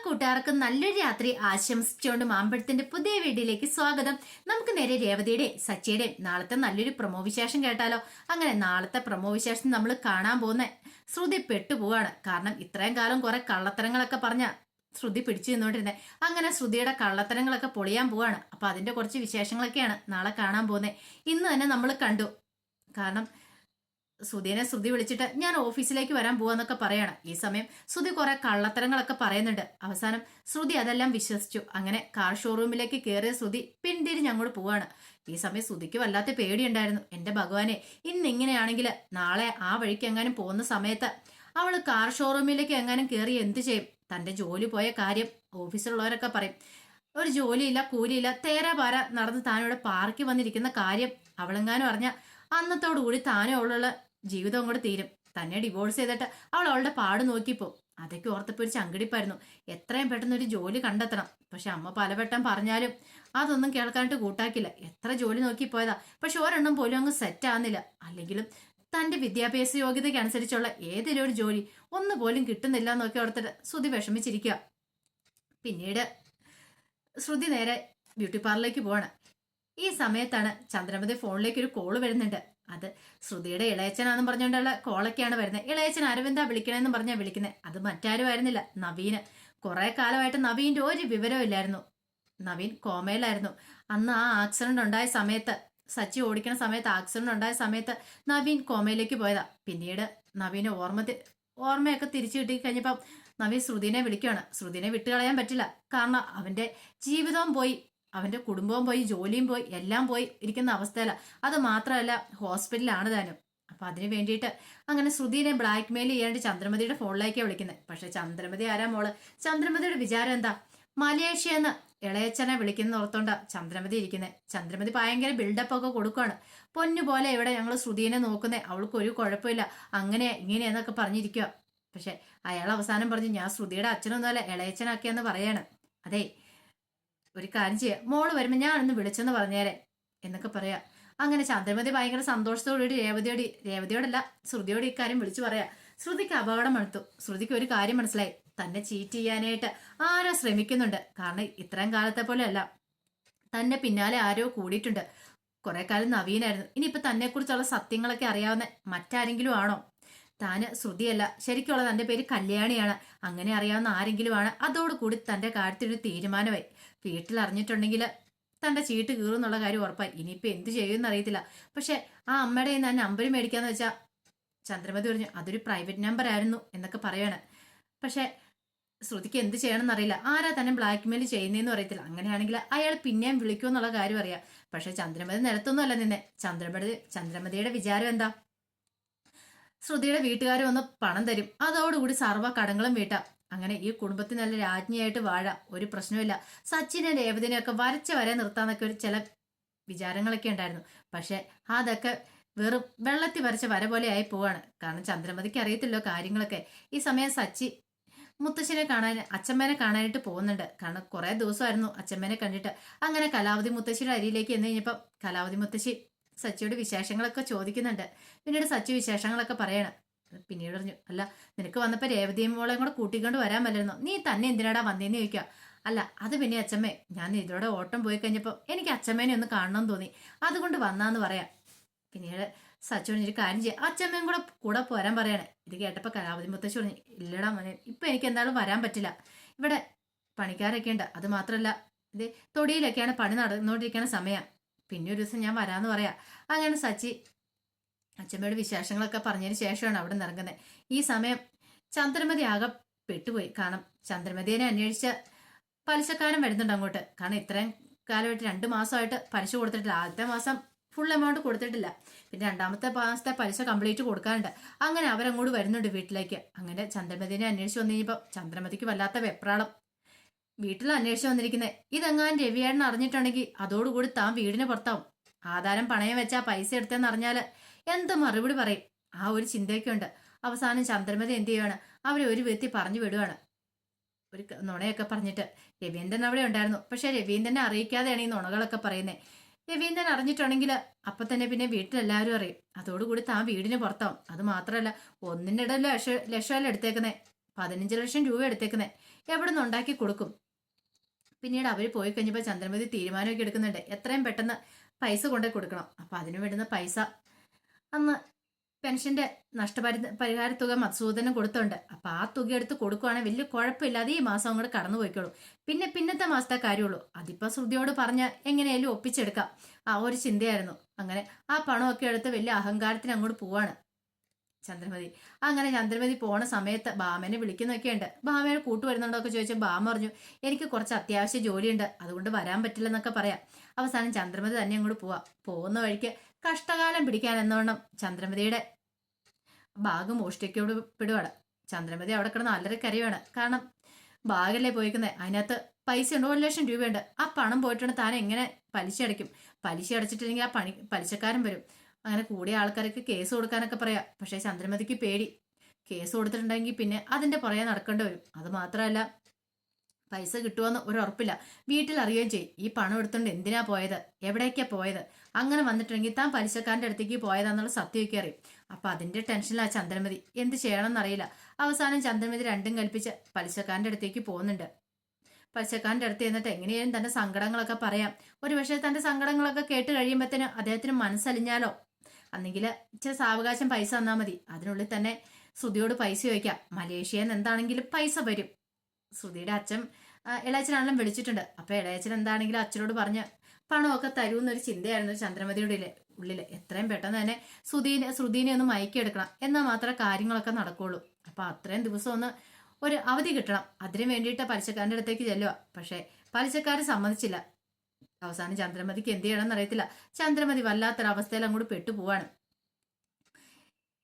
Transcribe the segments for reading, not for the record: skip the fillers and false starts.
കൂട്ടുകാർക്ക് നല്ലൊരു രാത്രി ആശംസിച്ചുകൊണ്ട് മാമ്പഴത്തിന്റെ പുതിയ വീഡിയോയിലേക്ക് സ്വാഗതം. നമുക്ക് നേരെ രേവതിയുടെ സച്ചിയുടെ നാളത്തെ നല്ലൊരു പ്രൊമോ വിശേഷം കേട്ടാലോ. അങ്ങനെ നാളത്തെ പ്രൊമോ വിശേഷം നമ്മൾ കാണാൻ പോകുന്ന ശ്രുതി പെട്ടുപോവാണ്. കാരണം ഇത്രയും കാലം കുറെ കള്ളത്തരങ്ങളൊക്കെ പറഞ്ഞ ശ്രുതി പിടിച്ചു നിന്നോണ്ടിരുന്നത്. അങ്ങനെ ശ്രുതിയുടെ കള്ളത്തരങ്ങളൊക്കെ പൊളിയാൻ പോവാണ്. അപ്പൊ അതിന്റെ കുറച്ച് വിശേഷങ്ങളൊക്കെയാണ് നാളെ കാണാൻ പോകുന്നത്. ഇന്ന് തന്നെ നമ്മൾ കണ്ടു. കാരണം ശ്രുതി വിളിച്ചിട്ട് ഞാൻ ഓഫീസിലേക്ക് വരാൻ പോവാന്നൊക്കെ പറയാണ്. ഈ സമയം ശ്രുതി കുറെ കള്ളത്തരങ്ങളൊക്കെ പറയുന്നുണ്ട്. അവസാനം ശ്രുതി അതെല്ലാം വിശ്വസിച്ചു. അങ്ങനെ കാർ ഷോറൂമിലേക്ക് കയറിയ ശ്രുതി പിന്തിരിഞ്ഞ് അങ്ങോട്ട് പോവാണ്. ഈ സമയം ശ്രുതിക്ക് വല്ലാത്ത പേടിയുണ്ടായിരുന്നു. എന്റെ ഭഗവാനെ, ഇന്ന് ഇങ്ങനെയാണെങ്കിൽ നാളെ ആ വഴിക്ക് എങ്ങാനും പോകുന്ന സമയത്ത് അവള് കാർ ഷോറൂമിലേക്ക് എങ്ങാനും കയറി എന്ത് ചെയ്യും? തന്റെ ജോലി പോയ കാര്യം ഓഫീസിലുള്ളവരൊക്കെ പറയും. ഒരു ജോലിയില്ല, കൂലിയില്ല, തേരാപാര നടന്ന് താനിവിടെ പാർക്കി വന്നിരിക്കുന്ന കാര്യം അവളെങ്ങാനും അറിഞ്ഞ അന്നത്തോടുകൂടി താനും അവളുള്ള ജീവിതം അങ്ങോട്ട് തീരും. തന്നെ ഡിവോഴ്സ് ചെയ്തിട്ട് അവൾ അവളുടെ പാട് നോക്കിപ്പോ. അതൊക്കെ ഓർത്തപ്പോ ഒരു ചങ്കിടിപ്പായിരുന്നു. എത്രയും പെട്ടെന്ന് ഒരു ജോലി കണ്ടെത്തണം. പക്ഷെ അമ്മ പലവട്ടം പറഞ്ഞാലും അതൊന്നും കേൾക്കാനായിട്ട് കൂട്ടാക്കില്ല. എത്ര ജോലി നോക്കിപ്പോയതാ, പക്ഷെ ഒരെണ്ണം പോലും അങ്ങ് സെറ്റ് ആവുന്നില്ല. അല്ലെങ്കിലും തന്റെ വിദ്യാഭ്യാസ യോഗ്യതയ്ക്ക് അനുസരിച്ചുള്ള ഏതെങ്കിലും ഒരു ജോലി ഒന്നുപോലും കിട്ടുന്നില്ല എന്നൊക്കെ ഓർത്തിട്ട് ശ്രുതി വിഷമിച്ചിരിക്കുക. പിന്നീട് ശ്രുതി നേരെ ബ്യൂട്ടി പാർലറിലേക്ക് പോവാണ്. ഈ സമയത്താണ് ചന്ദ്രമതി ഫോണിലേക്ക് ഒരു കോള് വരുന്നുണ്ട്. അത് ശ്രുതിയുടെ ഇളയച്ചനാന്നും പറഞ്ഞുകൊണ്ടുള്ള കോളൊക്കെയാണ് വരുന്നത്. ഇളയച്ചൻ അരവിന്ദ വിളിക്കണമെന്ന് പറഞ്ഞാൽ വിളിക്കുന്നത്. അത് മറ്റാരും ആയിരുന്നില്ല, നവീന്. കുറെ കാലമായിട്ട് നവീന്റെ ഒരു വിവരവും ഇല്ലായിരുന്നു. നവീൻ കോമയിലായിരുന്നു. അന്ന് ആ ആക്സിഡന്റ് ഉണ്ടായ സമയത്ത്, സച്ചി ഓടിക്കുന്ന സമയത്ത് ആക്സിഡന്റ് ഉണ്ടായ സമയത്ത് നവീൻ കോമയിലേക്ക് പോയതാ. പിന്നീട് നവീന് ഓർമ്മയൊക്കെ തിരിച്ചു കിട്ടി കഴിഞ്ഞപ്പം നവീൻ ശ്രുതിനെ വിളിക്കുകയാണ്. ശ്രുതിനെ വിട്ടുകളയാൻ പറ്റില്ല. കാരണം അവന്റെ ജീവിതവും പോയി, അവന്റെ കുടുംബവും പോയി, ജോലിയും പോയി, എല്ലാം പോയി ഇരിക്കുന്ന അവസ്ഥയില. അത് മാത്രമല്ല ഹോസ്പിറ്റലാണ് താനും. അപ്പൊ അതിന് വേണ്ടിയിട്ട് അങ്ങനെ ശ്രുതിനെ ബ്ലാക്ക് മെയിൽ ചെയ്യാണ്ട് ചന്ദ്രമതിയുടെ ഫോണിലേക്കാണ് വിളിക്കുന്നത്. പക്ഷെ ചന്ദ്രമതി ആരാ മോള്? ചന്ദ്രമതിയുടെ വിചാരം എന്താ? മലേഷ്യന്ന് ഇളയച്ചനെ വിളിക്കുന്ന ഓർത്തോണ്ടാ ചന്ദ്രമതി ഇരിക്കുന്നത്. ചന്ദ്രമതി ഭയങ്കര ബിൽഡപ്പ് ഒക്കെ കൊടുക്കുകയാണ്. പൊന്നുപോലെ ഇവിടെ ഞങ്ങൾ ശ്രുതിനെ നോക്കുന്നേ, അവൾക്ക് ഒരു കുഴപ്പമില്ല, അങ്ങനെ ഇങ്ങനെയെന്നൊക്കെ പറഞ്ഞിരിക്കുക. പക്ഷെ അയാൾ അവസാനം പറഞ്ഞു, ഞാൻ ശ്രുതിയുടെ അച്ഛനൊന്നുമല്ല ഇളയച്ചനാക്കിയെന്ന് പറയാണ്. അതെ, ഒരു കാര്യം ചെയ്യാം, മോള് വരുമ്പോ ഞാനൊന്ന് വിളിച്ചെന്ന് പറഞ്ഞേരെ എന്നൊക്കെ പറയാ. അങ്ങനെ ചന്ദ്രമതി ഭയങ്കര സന്തോഷത്തോടുകൂടി രേവതിയോടല്ല ശ്രുതിയോട് ഇക്കാര്യം വിളിച്ചു പറയാ. ശ്രുതിക്ക് അപകടം എടുത്തു. ശ്രുതിക്ക് ഒരു കാര്യം മനസ്സിലായി, തന്നെ ചീറ്റ് ചെയ്യാനായിട്ട് ആരോ ശ്രമിക്കുന്നുണ്ട്. കാരണം ഇത്രയും കാലത്തെ പോലെ അല്ല, തന്നെ പിന്നാലെ ആരോ കൂടിയിട്ടുണ്ട്. കുറെ കാലം നവീനായിരുന്നു. ഇനിയിപ്പൊ തന്നെ കുറിച്ചുള്ള സത്യങ്ങളൊക്കെ അറിയാവുന്ന മറ്റാരെങ്കിലും ആണോ? താന് ശ്രുതിയല്ല, ശരിക്കുള്ള തന്റെ പേര് കല്യാണിയാണ്. അങ്ങനെ അറിയാവുന്ന ആരെങ്കിലും ആണ്. അതോടുകൂടി തന്റെ കാര്യത്തിനൊരു തീരുമാനമായി. വീട്ടിൽ അറിഞ്ഞിട്ടുണ്ടെങ്കിൽ തന്റെ ചീട്ട് കീറും എന്നുള്ള കാര്യം ഉറപ്പായി. ഇനിയിപ്പോ എന്ത് ചെയ്യുമെന്ന് അറിയത്തില്ല. പക്ഷെ ആ അമ്മയുടെ കയ്യിൽ നിന്ന് നമ്പർ മേടിക്കാന്ന് വെച്ചാ ചന്ദ്രമതി പറഞ്ഞു അതൊരു പ്രൈവറ്റ് നമ്പർ ആയിരുന്നു എന്നൊക്കെ പറയാണ്. പക്ഷെ ശ്രുതിക്ക് എന്ത് ചെയ്യണമെന്ന് അറിയില്ല. ആരാ തന്നെ ബ്ലാക്ക് മെയിൽ ചെയ്യുന്നതെന്ന് അറിയത്തില്ല. അങ്ങനെയാണെങ്കിൽ അയാൾ പിന്നെയും വിളിക്കുമെന്നുള്ള കാര്യം അറിയാം. പക്ഷെ ചന്ദ്രമതി നിലത്തൊന്നും അല്ല നിന്നെ. ചന്ദ്രമതിയുടെ വിചാരം എന്താ? ശ്രുതിയുടെ വീട്ടുകാർ വന്ന് പണം തരും, അതോടുകൂടി സർവ്വ കടങ്ങളും വീട്ടാം. അങ്ങനെ ഈ കുടുംബത്തിൽ നല്ല രാജ്ഞിയായിട്ട് വാഴാം, ഒരു പ്രശ്നമില്ല. സച്ചിനെ രേവതിനെയൊക്കെ വരെ നിർത്താന്നൊക്കെ ഒരു ചില വിചാരങ്ങളൊക്കെ ഉണ്ടായിരുന്നു. പക്ഷെ അതൊക്കെ വെറും വെള്ളത്തിൽ വരച്ച വര പോലെ ആയി പോവാണ്. കാരണം ചന്ദ്രമതിക്ക് അറിയത്തില്ലോ കാര്യങ്ങളൊക്കെ. ഈ സമയം സച്ചി മുത്തശ്ശിനെ കാണാൻ, അച്ഛമ്മേനെ കാണാനായിട്ട് പോകുന്നുണ്ട്. കാരണം കുറെ ദിവസമായിരുന്നു അച്ഛമ്മേനെ കണ്ടിട്ട്. അങ്ങനെ കലാവതി മുത്തശ്ശിയുടെ അരിയിലേക്ക് എന്ന് കഴിഞ്ഞപ്പോൾ കലാവതി മുത്തശ്ശി സച്ചിയുടെ വിശേഷങ്ങളൊക്കെ ചോദിക്കുന്നുണ്ട്. പിന്നീട് സച്ചി വിശേഷങ്ങളൊക്കെ പറയണം. പിന്നീട് പറഞ്ഞു, അല്ല നിനക്ക് വന്നപ്പോ രേവതിയും മോളെയും കൂടെ കൂട്ടിക്കൊണ്ട് വരാൻ പറ്റില്ലെന്നോ? നീ തന്നെ എന്തിനാടാ വന്നേന്ന് ചോദിക്കുക. അല്ല അത് പിന്നെ അച്ഛമ്മേ, ഞാൻ ഇതിലൂടെ ഓട്ടം പോയി കഴിഞ്ഞപ്പോൾ എനിക്ക് അച്ഛമ്മേനെ ഒന്ന് കാണണമെന്ന് തോന്നി, അതുകൊണ്ട് വന്നാന്ന് പറയാം. പിന്നീട് സച്ചി പറഞ്ഞൊരു കാര്യം ചെയ്യാം, അച്ഛമ്മയും കൂടെ പോരാൻ പറയണേ. ഇത് കേട്ടപ്പോ കലാവതി മുത്തശ്ശി പറഞ്ഞു, ഇല്ലടാ മോനെ, ഇപ്പൊ എനിക്ക് എന്തായാലും വരാൻ പറ്റില്ല. ഇവിടെ പണിക്കാരൊക്കെ ഉണ്ട്. അത് മാത്രല്ല ഇത് തൊടിയിലൊക്കെയാണ് പണി നടന്നുകൊണ്ടിരിക്കുന്ന സമയം. പിന്നെ ഒരു ദിവസം ഞാൻ വരാന്ന് പറയാം. അങ്ങനെ സച്ചി അച്ഛമ്മയുടെ വിശേഷങ്ങളൊക്കെ പറഞ്ഞതിന് ശേഷമാണ് അവിടെ നിന്ന് ഇറങ്ങുന്നത്. ഈ സമയം ചന്ദ്രമതി ആകെ പെട്ടുപോയി. കാരണം ചന്ദ്രമതിയെ അന്വേഷിച്ച പലിശക്കാരൻ വരുന്നുണ്ട് അങ്ങോട്ട്. കാരണം ഇത്രയും കാലമായിട്ട് 2 മാസമായിട്ട് പലിശ കൊടുത്തിട്ടില്ല. ആദ്യത്തെ മാസം ഫുൾ എമൗണ്ട് കൊടുത്തിട്ടില്ല, പിന്നെ 2ാമത്തെ മാസത്തെ പലിശ കംപ്ലീറ്റ് കൊടുക്കാനുണ്ട്. അങ്ങനെ അവരങ്ങോട്ട് വരുന്നുണ്ട് വീട്ടിലേക്ക്. അങ്ങനെ ചന്ദ്രമതിനെ അന്വേഷിച്ച് വന്നു കഴിഞ്ഞപ്പോൾ ചന്ദ്രമതിക്ക് വല്ലാത്ത വെപ്രാളം. വീട്ടിൽ അന്വേഷിച്ച് വന്നിരിക്കുന്നത് ഇതെങ്ങാൻ രവിയേട്ടൻ അറിഞ്ഞിട്ടുണ്ടെങ്കിൽ അതോടുകൂടി താൻ വീടിന് പുറത്താവും. ആധാരം പണയം വെച്ചാ പൈസ എടുത്തെന്ന് അറിഞ്ഞാല് എന്ത് മറുപടി പറയും? ആ ഒരു ചിന്തയൊക്കെ ഉണ്ട്. അവസാനം ചന്ദ്രമതി എന്ത് ചെയ്യുകയാണ്, അവരെ ഒരു വ്യക്തി പറഞ്ഞു വിടുവാണ്. ഒരു നുണയൊക്കെ പറഞ്ഞിട്ട്. രവീന്ദ്രൻ അവിടെ ഉണ്ടായിരുന്നു. പക്ഷെ രവീന്ദ്രനെ അറിയിക്കാതെയാണ് ഈ നുണകളൊക്കെ പറയുന്നത്. രവീന്ദ്രൻ അറിഞ്ഞിട്ടുണ്ടെങ്കിൽ അപ്പൊ തന്നെ പിന്നെ വീട്ടിലെല്ലാവരും അറിയും. അതോടുകൂടി താൻ വീടിന് പുറത്താവും. അത് മാത്രമല്ല 1.5 ലക്ഷം എടുത്തേക്കുന്നേ. 15 ലക്ഷം രൂപ എടുത്തേക്കുന്നത് എവിടെ നിന്ന് ഉണ്ടാക്കി കൊടുക്കും? പിന്നീട് അവർ പോയി കഴിഞ്ഞപ്പോൾ ചന്ദ്രമതി തീരുമാനമൊക്കെ എടുക്കുന്നുണ്ട്, എത്രയും പെട്ടെന്ന് പൈസ കൊണ്ടേ കൊടുക്കണം. അപ്പം അതിന് വേണ്ടുന്ന പൈസ അന്ന് പെൻഷന്റെ പരിഹാര തുക മധുസൂദനം കൊടുത്തുണ്ട്. അപ്പം ആ തുക എടുത്ത് കൊടുക്കുവാണെങ്കിൽ വലിയ കുഴപ്പമില്ലാതെ ഈ മാസം അങ്ങോട്ട് കടന്നു പോയിക്കോളൂ. പിന്നത്തെ മാസത്തെ കാര്യമുള്ളൂ. അതിപ്പോൾ ശ്രുതിയോട് പറഞ്ഞ് എങ്ങനെയായാലും ഒപ്പിച്ചെടുക്കാം, ആ ഒരു ചിന്തയായിരുന്നു. അങ്ങനെ ആ പണമൊക്കെ എടുത്ത് വലിയ അഹങ്കാരത്തിന് അങ്ങോട്ട് പോവാണ് ചന്ദ്രമതി. അങ്ങനെ ചന്ദ്രമതി പോണ സമയത്ത് ബാമനെ വിളിക്കുന്നൊക്കെയുണ്ട്. ബാമയെ കൂട്ടുവരുന്നുണ്ടോ ഒക്കെ ചോദിച്ചാൽ ബാമ പറഞ്ഞു, എനിക്ക് കുറച്ച് അത്യാവശ്യ ജോലിയുണ്ട്, അതുകൊണ്ട് വരാൻ പറ്റില്ലെന്നൊക്കെ പറയാം. അവസാനം ചന്ദ്രമതി തന്നെ അങ്ങോട്ട് പോകുന്ന വഴിക്ക് കഷ്ടകാലം പിടിക്കാൻ എന്നോണം ചന്ദ്രമതിയുടെ ബാഗ് മോഷ്ടിക്കപ്പെടുവാണ്. ചന്ദ്രമതി അവിടെ കിടന്ന് അലറിക്കരയാണ്. കാരണം ബാഗല്ലേ പോയിക്കുന്നത്, അതിനകത്ത് പൈസ ഉണ്ട്, 1 ലക്ഷം രൂപയുണ്ട്. ആ പണം പോയിട്ടുണ്ട്, താൻ എങ്ങനെ പലിശ അടയ്ക്കും? പലിശ അടച്ചിട്ടില്ലെങ്കിൽ ആ പലിശക്കാരൻ വരും. അങ്ങനെ കൂടിയ ആൾക്കാർക്ക് കേസ് കൊടുക്കാനൊക്കെ പറയാം. പക്ഷേ ചന്ദ്രമതിക്ക് പേടി, കേസ് കൊടുത്തിട്ടുണ്ടെങ്കിൽ പിന്നെ അതിന്റെ പുറകെ നടക്കേണ്ടി വരും. അത് മാത്രമല്ല, പൈസ കിട്ടുമെന്ന് ഒരു ഉറപ്പില്ല. വീട്ടിൽ അറിയുകയും ചെയ്യും ഈ പണം എടുത്തുകൊണ്ട് എന്തിനാ പോയത്, എവിടേക്കാ പോയത്. അങ്ങനെ വന്നിട്ടുണ്ടെങ്കിൽ താൻ പലിശക്കാരൻ്റെ അടുത്തേക്ക് പോയതാന്നുള്ള സത്യമൊക്കെ അറിയും. അപ്പൊ അതിന്റെ ടെൻഷനിലാ ചന്ദ്രമതി, എന്ത് ചെയ്യണമെന്ന് അറിയില്ല. അവസാനം ചന്ദ്രമതി രണ്ടും കൽപ്പിച്ച് പലിശക്കാരൻ്റെ അടുത്തേക്ക് പോകുന്നുണ്ട്. പലിശക്കാരൻ്റെ അടുത്ത് എന്നിട്ട് എങ്ങനെയാലും തന്റെ സങ്കടങ്ങളൊക്കെ പറയാം. ഒരുപക്ഷെ തന്റെ സങ്കടങ്ങളൊക്കെ കേട്ട് കഴിയുമ്പോഴത്തേന് അദ്ദേഹത്തിന് മനസ്സലിഞ്ഞാലോ. അന്നെങ്കിൽ ഇച്ചിരി സാവകാശം പൈസ തന്നാൽ മതി, അതിനുള്ളിൽ തന്നെ ശ്രുതിയോട് പൈസ ചോദിക്കാം. മലേഷ്യയിൽ നിന്ന് എന്താണെങ്കിലും പൈസ വരും. ശ്രുതിയുടെ അച്ഛൻ ഇളയച്ചനാണെങ്കിലും വിളിച്ചിട്ടുണ്ട്. അപ്പൊ ഇളയച്ചൻ എന്താണെങ്കിലും അച്ഛനോട് പറഞ്ഞ് പണമൊക്കെ തരുമെന്നൊരു ചിന്തയായിരുന്നു ചന്ദ്രമതിയുടെ ഉള്ളില്. എത്രയും പെട്ടെന്ന് തന്നെ ശ്രുതിനെ ഒന്ന് മയക്കിയെടുക്കണം, എന്നാൽ മാത്രമേ കാര്യങ്ങളൊക്കെ നടക്കുള്ളൂ. അപ്പൊ അത്രയും ദിവസം ഒന്ന് ഒരു അവധി കിട്ടണം. അതിനു വേണ്ടിയിട്ട് പലിശക്കാരൻ്റെ അടുത്തേക്ക് ചെല്ലുക. പക്ഷെ പലിശക്കാരൻ സമ്മതിച്ചില്ല. അവസാനം ചന്ദ്രമതിക്ക് എന്ത് ചെയ്യണമെന്ന് അറിയത്തില്ല. ചന്ദ്രമതി വല്ലാത്തൊരവസ്ഥയിൽ അങ്ങോട്ട് പെട്ടുപോവാണ്.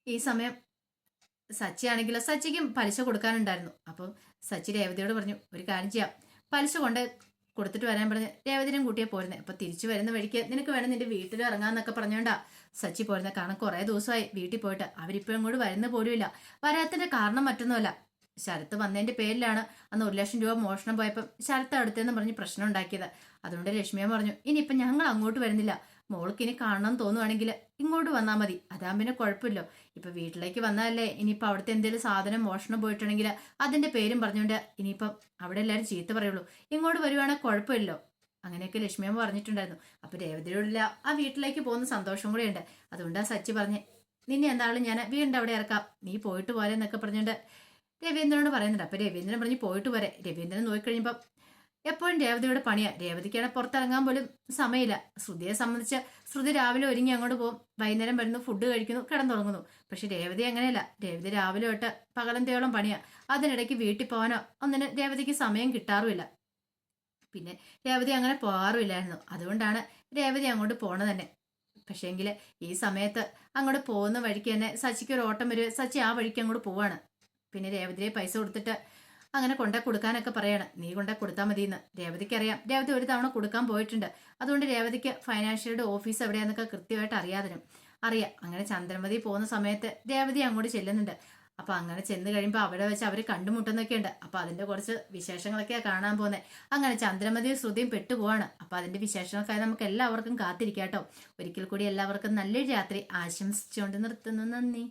ഈ സമയം സച്ചി ആണെങ്കിലോ, സച്ചിക്കും പലിശ കൊടുക്കാനുണ്ടായിരുന്നു. അപ്പം സച്ചി രേവതിയോട് പറഞ്ഞു, ഒരു കാര്യം ചെയ്യാം, പലിശ കൊണ്ട് കൊടുത്തിട്ട് വരാൻ പറഞ്ഞ് രേവതിനും കൂട്ടിയെ പോരുന്നത്. അപ്പൊ തിരിച്ചു വരുന്ന വഴിക്ക് നിനക്ക് വേണം നിന്റെ വീട്ടിൽ ഇറങ്ങാന്നൊക്കെ പറഞ്ഞോണ്ടാ സച്ചി പോരുന്നത്. കാരണം കുറെ ദിവസമായി വീട്ടിൽ പോയിട്ട് അവരിപ്പോഴും ഇങ്ങോട്ട് വരുന്ന പോലുമില്ല. വരാത്തിന്റെ കാരണം മറ്റൊന്നുമല്ല, ശരത്ത് വന്നതിന്റെ പേരിലാണ് അന്ന് 1 ലക്ഷം രൂപ മോഷണം പോയപ്പം ശരത്ത് അടുത്തെന്ന് പറഞ്ഞ് പ്രശ്നം ഉണ്ടാക്കിയത്. അതുകൊണ്ട് ലക്ഷ്മിയെ പറഞ്ഞു, ഇനിയിപ്പം ഞങ്ങൾ അങ്ങോട്ട് വരുന്നില്ല, മോൾക്ക് ഇനി കാണണം തോന്നുവാണെങ്കിൽ ഇങ്ങോട്ട് വന്നാൽ മതി, അതാകുമ്പോൾ കുഴപ്പമില്ലോ. ഇപ്പൊ വീട്ടിലേക്ക് വന്നാലേ ഇനിയിപ്പോൾ അവിടുത്തെ എന്തെങ്കിലും സാധനം മോഷണം പോയിട്ടുണ്ടെങ്കിൽ അതിന്റെ പേരും പറഞ്ഞുകൊണ്ട് ഇനിയിപ്പം അവിടെ എല്ലാവരും ചീത്ത പറയുള്ളൂ. ഇങ്ങോട്ട് വരുവാണെങ്കിൽ കുഴപ്പമില്ലോ. അങ്ങനെയൊക്കെ ലക്ഷ്മിയമ്മ പറഞ്ഞിട്ടുണ്ടായിരുന്നു. അപ്പൊ രേവതിയോടില്ല ആ വീട്ടിലേക്ക് പോകുന്ന സന്തോഷം കൂടെ ഉണ്ട്. അതുകൊണ്ടാ സച്ചി പറഞ്ഞ്, നിന്നെ എന്തായാലും ഞാൻ വീടിന്റെ അവിടെ ഇറക്കാം, നീ പോയിട്ട് പോലെ എന്നൊക്കെ പറഞ്ഞുകൊണ്ട് രവീന്ദ്രനോട് പറയുന്നുണ്ട്. അപ്പൊ രവീന്ദ്രൻ പറഞ്ഞ് പോയിട്ട് പോരെ. രവീന്ദ്രൻ നോക്കിക്കഴിയുമ്പം എപ്പോഴും രേവതിയുടെ പണിയാ. രേവതിക്കാണ് പുറത്തിറങ്ങാൻ പോലും സമയമില്ല. ശ്രുതിയെ സംബന്ധിച്ച് ശ്രുതി രാവിലെ ഒരുങ്ങി അങ്ങോട്ട് പോകും, വൈകുന്നേരം വരുന്നു, ഫുഡ് കഴിക്കുന്നു, കിടന്നുറങ്ങുന്നു. പക്ഷെ രേവതി അങ്ങനെയല്ല. രേവതി രാവിലെ തൊട്ട് പകലന്തയോളം പണിയാ. അതിനിടയ്ക്ക് വീട്ടിൽ പോകാനോ ഒന്നിന് രേവതിക്ക് സമയം കിട്ടാറുമില്ല. പിന്നെ രേവതി അങ്ങനെ പോകാറുമില്ലായിരുന്നു. അതുകൊണ്ടാണ് രേവതി അങ്ങോട്ട് പോണത് തന്നെ. പക്ഷേങ്കിൽ ഈ സമയത്ത് അങ്ങോട്ട് പോകുന്ന വഴിക്ക് തന്നെ സച്ചിക്ക് ഒരു ഓട്ടം വരും. സച്ചി ആ വഴിക്ക് അങ്ങോട്ട് പോവാണ്. പിന്നെ രേവതിയെ പൈസ കൊടുത്തിട്ട് അങ്ങനെ കൊണ്ടേ കൊടുക്കാനൊക്കെ പറയാണ്. നീ കൊണ്ടേ കൊടുത്താൽ മതിയെന്ന്. രേവതിക്ക് അറിയാം, രേവതി ഒരു തവണ കൊടുക്കാൻ പോയിട്ടുണ്ട്. അതുകൊണ്ട് രേവതിക്ക് ഫൈനാൻഷ്യലുടെ ഓഫീസ് എവിടെയാന്നൊക്കെ കൃത്യമായിട്ട് അറിയാം. അങ്ങനെ ചന്ദ്രമതി പോകുന്ന സമയത്ത് രേവതി അങ്ങോട്ട് ചെല്ലുന്നുണ്ട്. അപ്പൊ അങ്ങനെ ചെന്ന് കഴിയുമ്പോൾ അവിടെ വെച്ച് അവർ കണ്ടുമുട്ടുന്നൊക്കെ ഉണ്ട്. അപ്പൊ അതിന്റെ കുറച്ച് വിശേഷങ്ങളൊക്കെയാണ് കാണാൻ പോകുന്നത്. അങ്ങനെ ചന്ദ്രമതിയും ശ്രുതിയും പെട്ടുപോവാണ്. അപ്പൊ അതിന്റെ വിശേഷങ്ങൾക്കായി നമുക്ക് എല്ലാവർക്കും കാത്തിരിക്കാട്ടോ. ഒരിക്കൽ കൂടി എല്ലാവർക്കും നല്ലൊരു രാത്രി ആശംസിച്ചുകൊണ്ട് നിർത്തുന്നു. നന്ദി.